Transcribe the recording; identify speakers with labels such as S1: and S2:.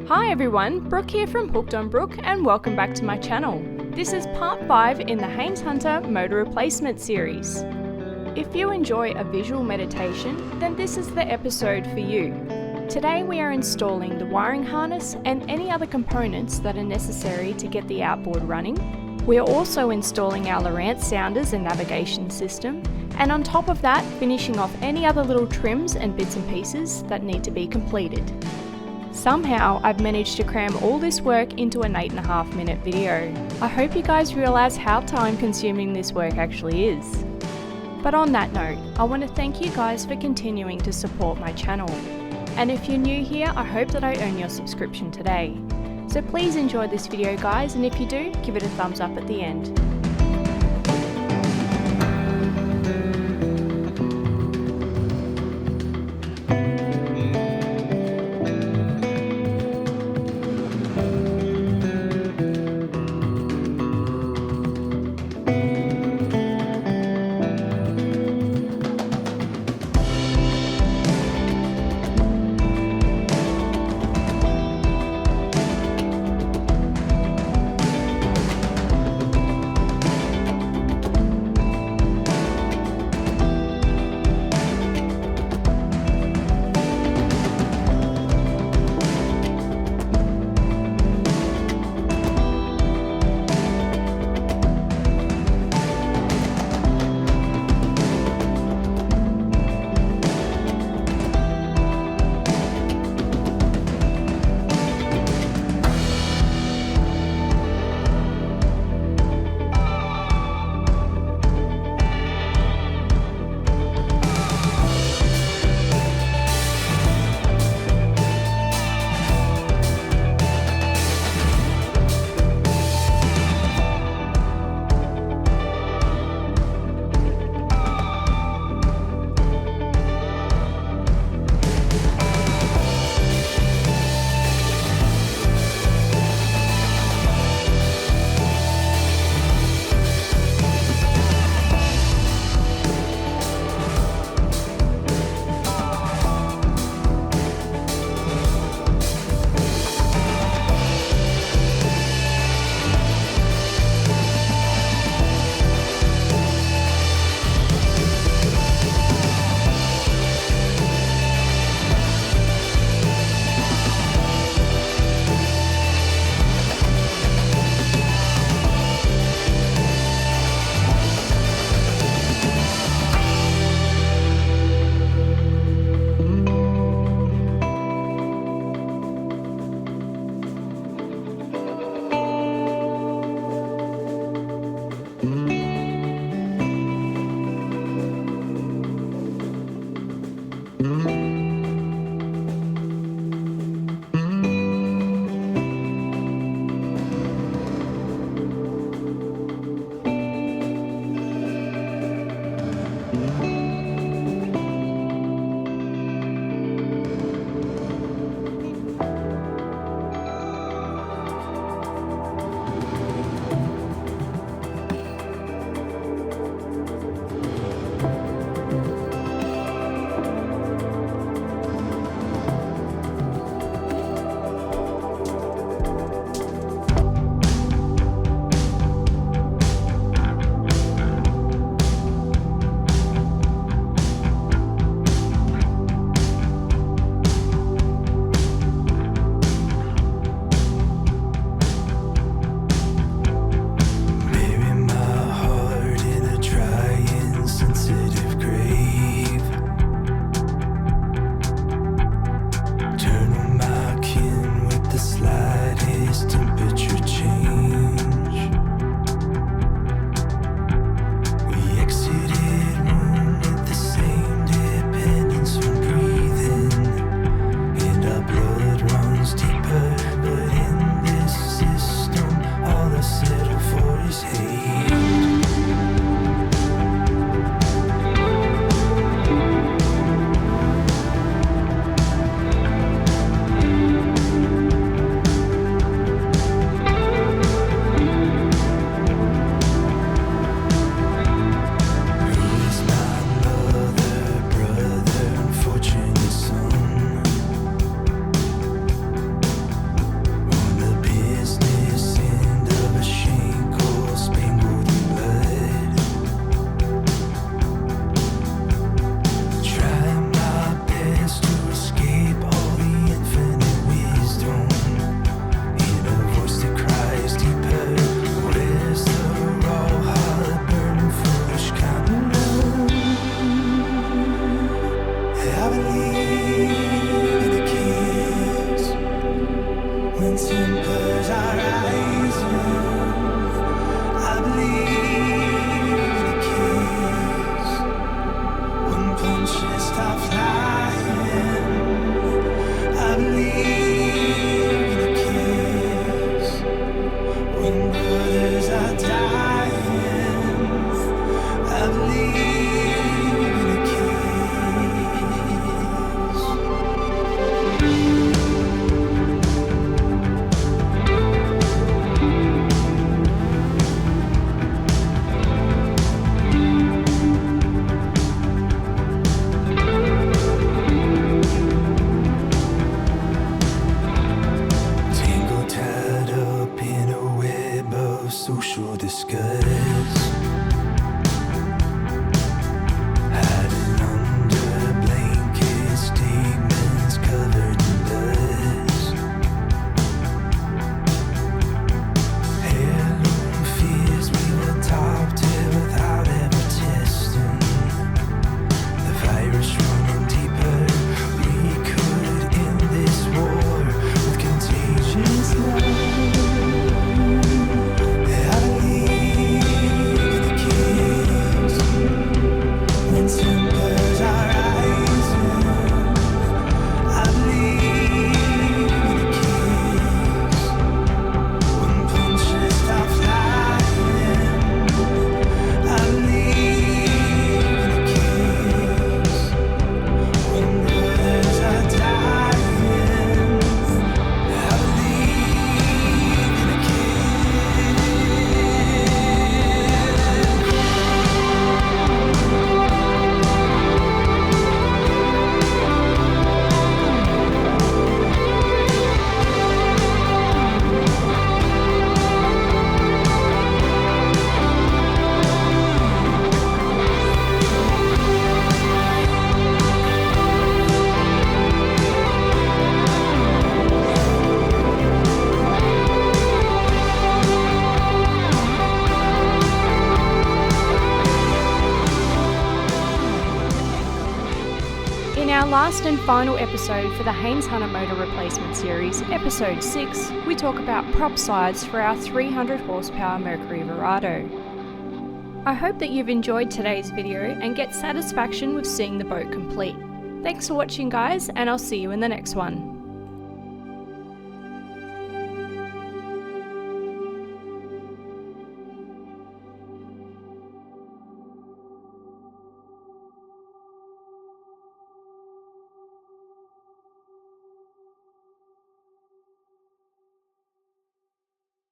S1: Hi everyone, Brooke here from Hooked on Brooke and welcome back to my channel. This is part 5 in the Haines Hunter motor replacement series. If you enjoy a visual meditation, then this is the episode for you. Today we are installing the wiring harness and any other components that are necessary to get the outboard running. We are also installing our Lowrance sounders and navigation system, and on top of that, finishing off any other little trims and bits and pieces that need to be completed. Somehow, I've managed to cram all this work into an 8.5 minute video. I hope you guys realise how time consuming this work actually is. But on that note, I want to thank you guys for continuing to support my channel. And if you're new here, I hope that I earn your subscription today. So please enjoy this video guys, and if you do, give it a thumbs up at the end. last and final episode for the Haines Hunter motor replacement series, episode 6, we talk about prop sides for our 300 horsepower Mercury Verado. I hope that you've enjoyed today's video and get satisfaction with seeing the boat complete. Thanks for watching guys, and I'll see you in the next one.